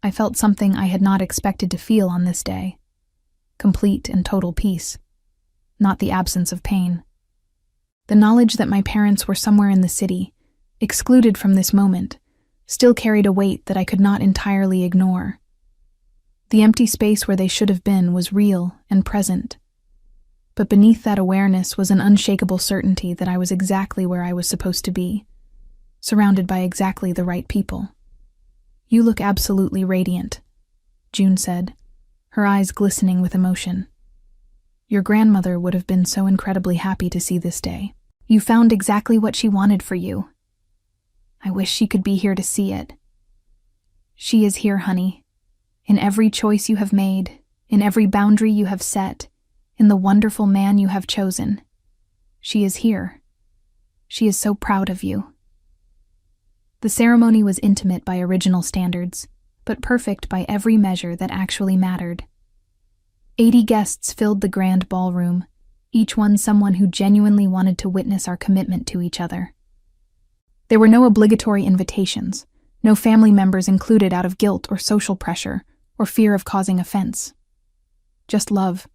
Speaker 1: I felt something I had not expected to feel on this day. Complete and total peace, not the absence of pain. The knowledge that my parents were somewhere in the city, excluded from this moment, still carried a weight that I could not entirely ignore. The empty space where they should have been was real and present. But beneath that awareness was an unshakable certainty that I was exactly where I was supposed to be, surrounded by exactly the right people. "You look absolutely radiant," June said, her eyes glistening with emotion. "Your grandmother would have been so incredibly happy to see this day. You found exactly what she wanted for you. I wish she could be here to see it." "She is here, honey. In every choice you have made, in every boundary you have set, in the wonderful man you have chosen. She is here. She is so proud of you." The ceremony was intimate by original standards, but perfect by every measure that actually mattered. 80 guests filled the grand ballroom, each one someone who genuinely wanted to witness our commitment to each other. There were no obligatory invitations, no family members included out of guilt or social pressure or fear of causing offense. Just love,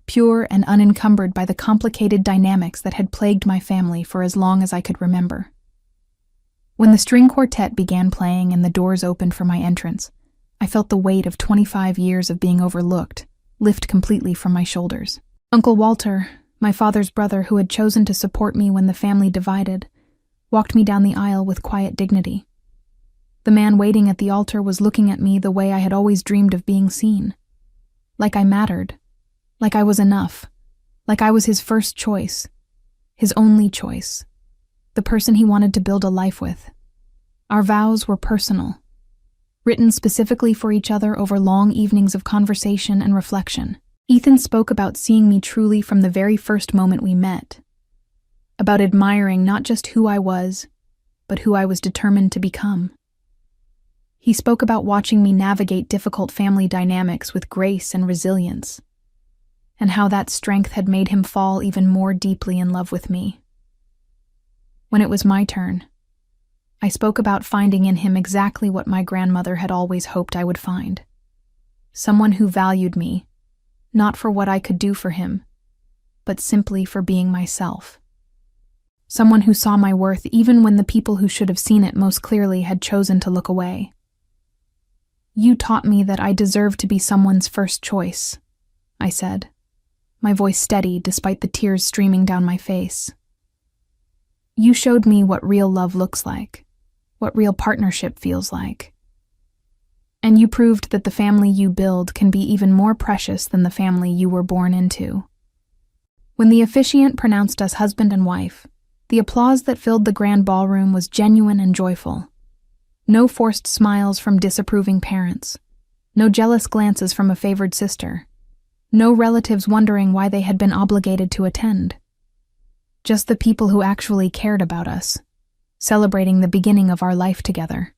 Speaker 1: pure and unencumbered by the complicated dynamics that had plagued my family for as long as I could remember. When the string quartet began playing and the doors opened for my entrance, I felt the weight of 25 years of being overlooked lift completely from my shoulders. Uncle Walter, my father's brother who had chosen to support me when the family divided, walked me down the aisle with quiet dignity. The man waiting at the altar was looking at me the way I had always dreamed of being seen. Like I mattered. Like I was enough. Like I was his first choice. His only choice. The person he wanted to build a life with. Our vows were personal. Written specifically for each other over long evenings of conversation and reflection. Ethan spoke about seeing me truly from the very first moment we met. About admiring not just who I was, but who I was determined to become. He spoke about watching me navigate difficult family dynamics with grace and resilience, and how that strength had made him fall even more deeply in love with me. When it was my turn, I spoke about finding in him exactly what my grandmother had always hoped I would find. Someone who valued me, not for what I could do for him, but simply for being myself. Someone who saw my worth even when the people who should have seen it most clearly had chosen to look away. You taught me that I deserved to be someone's first choice, I said, my voice steady despite the tears streaming down my face. You showed me what real love looks like, what real partnership feels like. And you proved that the family you build can be even more precious than the family you were born into. When the officiant pronounced us husband and wife, the applause that filled the grand ballroom was genuine and joyful. No forced smiles from disapproving parents, no jealous glances from a favored sister, no relatives wondering why they had been obligated to attend. Just the people who actually cared about us, celebrating the beginning of our life together.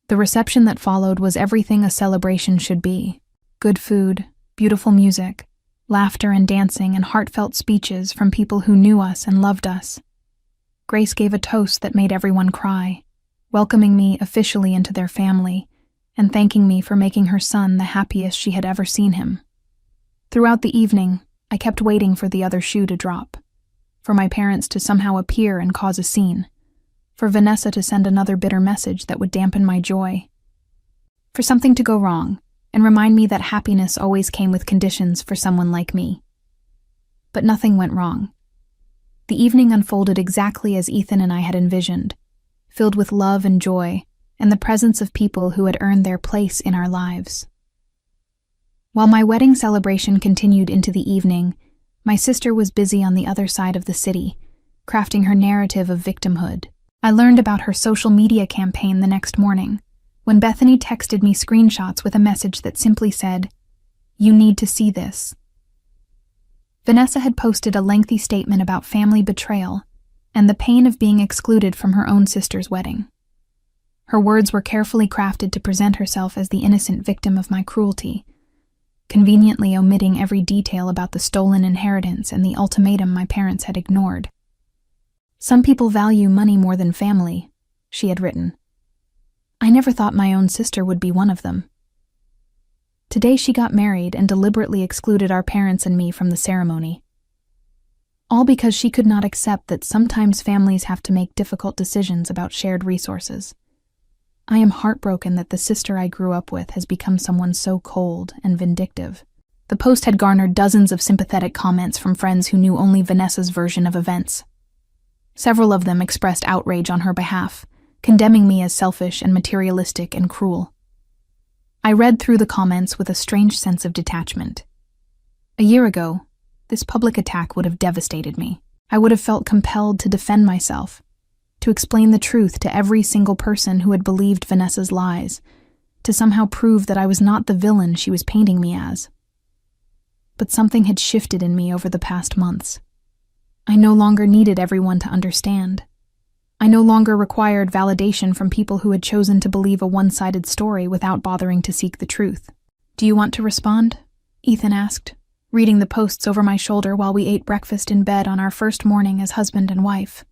Speaker 1: The reception that followed was everything a celebration should be. Good food, beautiful music, laughter and dancing, and heartfelt speeches from people who knew us and loved us. Grace gave a toast that made everyone cry, welcoming me officially into their family and thanking me for making her son the happiest she had ever seen him. Throughout the evening, I kept waiting for the other shoe to drop, for my parents to somehow appear and cause a scene, for Vanessa to send another bitter message that would dampen my joy, for something to go wrong and remind me that happiness always came with conditions for someone like me. But nothing went wrong. The evening unfolded exactly as Ethan and I had envisioned, filled with love and joy and the presence of people who had earned their place in our lives. While my wedding celebration continued into the evening, my sister was busy on the other side of the city, crafting her narrative of victimhood. I learned about her social media campaign the next morning, when Bethany texted me screenshots with a message that simply said, "You need to see this." Vanessa had posted a lengthy statement about family betrayal and the pain of being excluded from her own sister's wedding. Her words were carefully crafted to present herself as the innocent victim of my cruelty, conveniently omitting every detail about the stolen inheritance and the ultimatum my parents had ignored. "Some people value money more than family," she had written. "I never thought my own sister would be one of them." Today she got married and deliberately excluded our parents and me from the ceremony. All because she could not accept that sometimes families have to make difficult decisions about shared resources. I am heartbroken that the sister I grew up with has become someone so cold and vindictive. The post had garnered dozens of sympathetic comments from friends who knew only Vanessa's version of events. Several of them expressed outrage on her behalf, condemning me as selfish and materialistic and cruel. I read through the comments with a strange sense of detachment. A year ago, this public attack would have devastated me. I would have felt compelled to defend myself, to explain the truth to every single person who had believed Vanessa's lies, to somehow prove that I was not the villain she was painting me as. But something had shifted in me over the past months. I no longer needed everyone to understand. I no longer required validation from people who had chosen to believe a one-sided story without bothering to seek the truth. "Do you want to respond?" Ethan asked, reading the posts over my shoulder while we ate breakfast in bed on our first morning as husband and wife.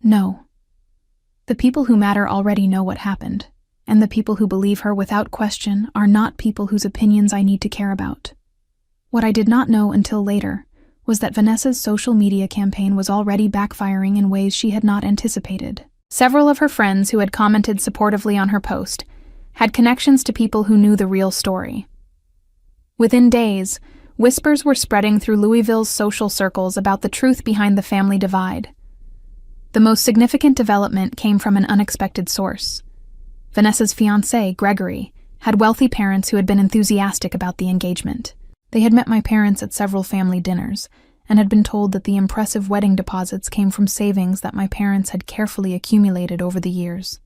Speaker 1: "No. The people who matter already know what happened, and the people who believe her without question are not people whose opinions I need to care about." What I did not know until later was that Vanessa's social media campaign was already backfiring in ways she had not anticipated. Several of her friends who had commented supportively on her post had connections to people who knew the real story. Within days, whispers were spreading through Louisville's social circles about the truth behind the family divide. The most significant development came from an unexpected source. Vanessa's fiancé, Gregory, had wealthy parents who had been enthusiastic about the engagement. They had met my parents at several family dinners and had been told that the impressive wedding deposits came from savings that my parents had carefully accumulated over the years.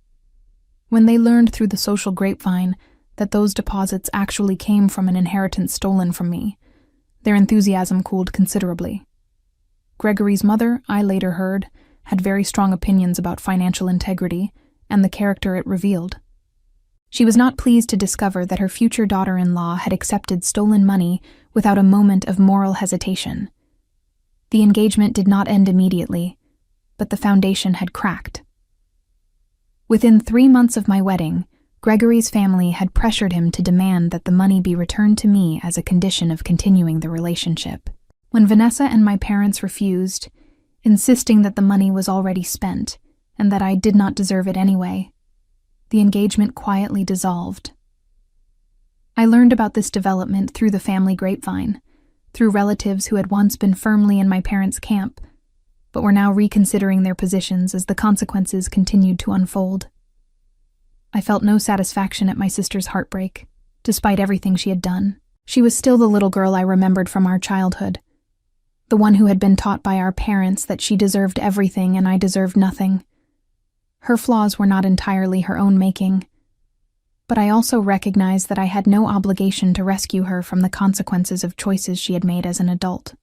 Speaker 1: When they learned through the social grapevine that those deposits actually came from an inheritance stolen from me, their enthusiasm cooled considerably. Gregory's mother, I later heard, had very strong opinions about financial integrity and the character it revealed. She was not pleased to discover that her future daughter-in-law had accepted stolen money without a moment of moral hesitation. The engagement did not end immediately, but the foundation had cracked. Within 3 months of my wedding, Gregory's family had pressured him to demand that the money be returned to me as a condition of continuing the relationship. When Vanessa and my parents refused, insisting that the money was already spent and that I did not deserve it anyway, the engagement quietly dissolved. I learned about this development through the family grapevine, through relatives who had once been firmly in my parents' camp, but were now reconsidering their positions as the consequences continued to unfold. I felt no satisfaction at my sister's heartbreak, despite everything she had done. She was still the little girl I remembered from our childhood, the one who had been taught by our parents that she deserved everything and I deserved nothing. Her flaws were not entirely her own making, but I also recognized that I had no obligation to rescue her from the consequences of choices she had made as an adult.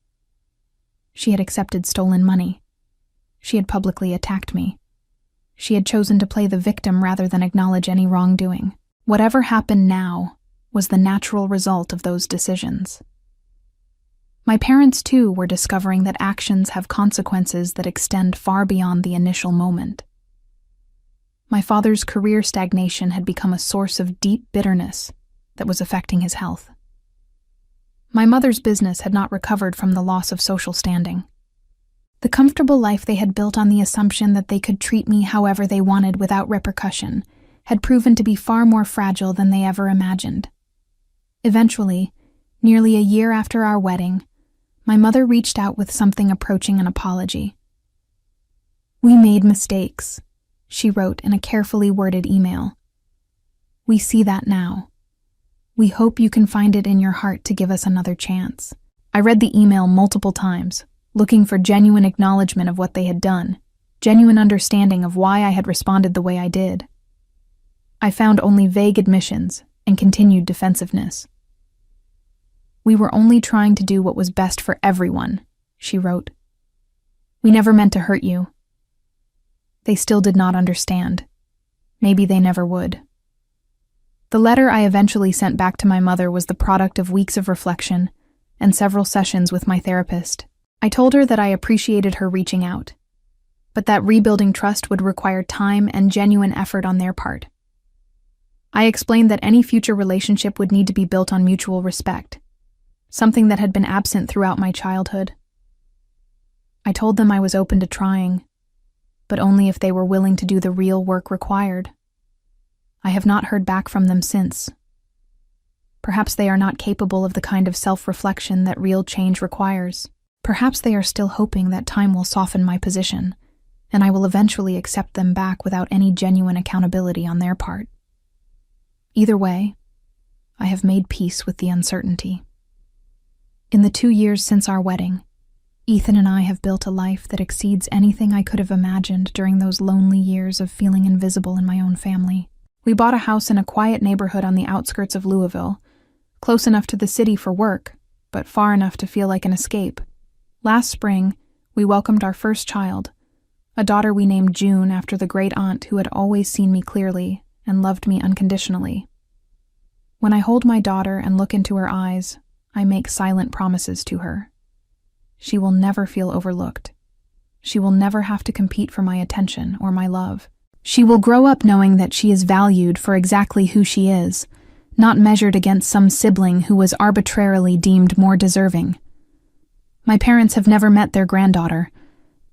Speaker 1: She had accepted stolen money. She had publicly attacked me. She had chosen to play the victim rather than acknowledge any wrongdoing. Whatever happened now was the natural result of those decisions. My parents, too, were discovering that actions have consequences that extend far beyond the initial moment. My father's career stagnation had become a source of deep bitterness that was affecting his health. My mother's business had not recovered from the loss of social standing. The comfortable life they had built on the assumption that they could treat me however they wanted without repercussion had proven to be far more fragile than they ever imagined. Eventually, nearly a year after our wedding, my mother reached out with something approaching an apology. "We made mistakes," she wrote in a carefully worded email. "We see that now. We hope you can find it in your heart to give us another chance." I read the email multiple times, looking for genuine acknowledgement of what they had done, genuine understanding of why I had responded the way I did. I found only vague admissions and continued defensiveness. "We were only trying to do what was best for everyone," she wrote. "We never meant to hurt you." They still did not understand. Maybe they never would. The letter I eventually sent back to my mother was the product of weeks of reflection and several sessions with my therapist. I told her that I appreciated her reaching out, but that rebuilding trust would require time and genuine effort on their part. I explained that any future relationship would need to be built on mutual respect, something that had been absent throughout my childhood. I told them I was open to trying, but only if they were willing to do the real work required. I have not heard back from them since. Perhaps they are not capable of the kind of self-reflection that real change requires. Perhaps they are still hoping that time will soften my position, and I will eventually accept them back without any genuine accountability on their part. Either way, I have made peace with the uncertainty. In the 2 years since our wedding, Ethan and I have built a life that exceeds anything I could have imagined during those lonely years of feeling invisible in my own family. We bought a house in a quiet neighborhood on the outskirts of Louisville, close enough to the city for work, but far enough to feel like an escape. Last spring, we welcomed our first child, a daughter we named June after the great aunt who had always seen me clearly and loved me unconditionally. When I hold my daughter and look into her eyes, I make silent promises to her. She will never feel overlooked. She will never have to compete for my attention or my love. She will grow up knowing that she is valued for exactly who she is, not measured against some sibling who was arbitrarily deemed more deserving. My parents have never met their granddaughter.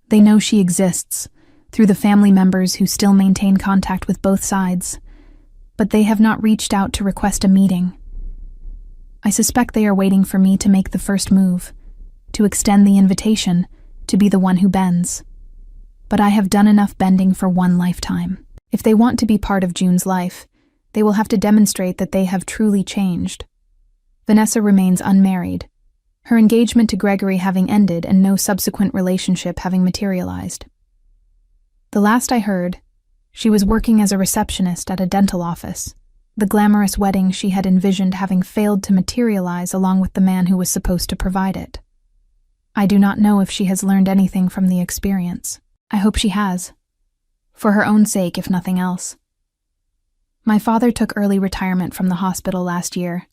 Speaker 1: They know she exists, through the family members who still maintain contact with both sides, but they have not reached out to request a meeting. I suspect they are waiting for me to make the first move, to extend the invitation, to be the one who bends. But I have done enough bending for one lifetime. If they want to be part of June's life, they will have to demonstrate that they have truly changed. Vanessa remains unmarried, her engagement to Gregory having ended and no subsequent relationship having materialized. The last I heard, she was working as a receptionist at a dental office, the glamorous wedding she had envisioned having failed to materialize along with the man who was supposed to provide it. I do not know if she has learned anything from the experience. I hope she has, for her own sake if nothing else. My father took early retirement from the hospital last year,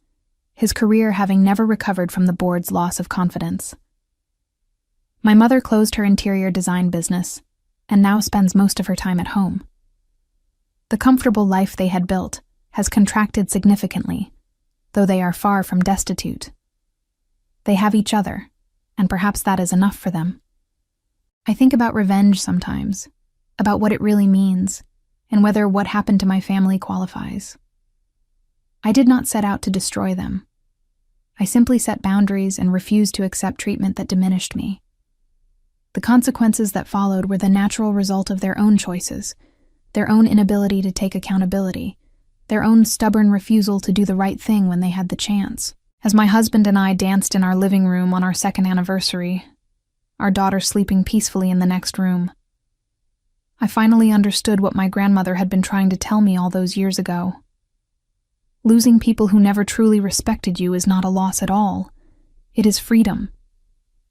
Speaker 1: his career having never recovered from the board's loss of confidence. My mother closed her interior design business and now spends most of her time at home. The comfortable life they had built has contracted significantly, though they are far from destitute. They have each other, and perhaps that is enough for them. I think about revenge sometimes, about what it really means, and whether what happened to my family qualifies. I did not set out to destroy them. I simply set boundaries and refused to accept treatment that diminished me. The consequences that followed were the natural result of their own choices, their own inability to take accountability, their own stubborn refusal to do the right thing when they had the chance. As my husband and I danced in our living room on our second anniversary, our daughter sleeping peacefully in the next room, I finally understood what my grandmother had been trying to tell me all those years ago. Losing people who never truly respected you is not a loss at all. It is freedom.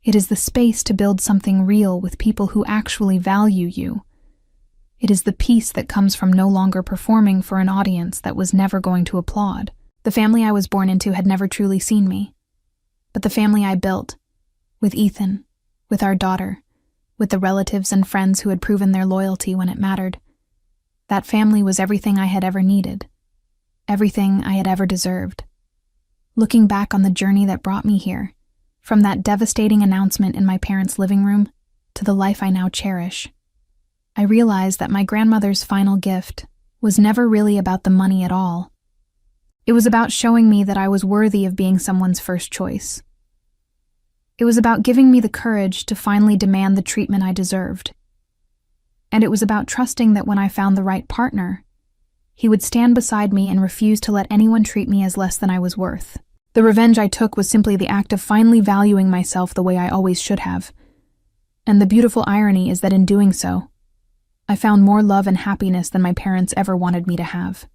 Speaker 1: It is the space to build something real with people who actually value you. It is the peace that comes from no longer performing for an audience that was never going to applaud. The family I was born into had never truly seen me. But the family I built, with Ethan, with our daughter, with the relatives and friends who had proven their loyalty when it mattered, that family was everything I had ever needed, everything I had ever deserved. Looking back on the journey that brought me here, from that devastating announcement in my parents' living room to the life I now cherish, I realized that my grandmother's final gift was never really about the money at all. It was about showing me that I was worthy of being someone's first choice. It was about giving me the courage to finally demand the treatment I deserved. And it was about trusting that when I found the right partner, he would stand beside me and refuse to let anyone treat me as less than I was worth. The revenge I took was simply the act of finally valuing myself the way I always should have. And the beautiful irony is that in doing so, I found more love and happiness than my parents ever wanted me to have.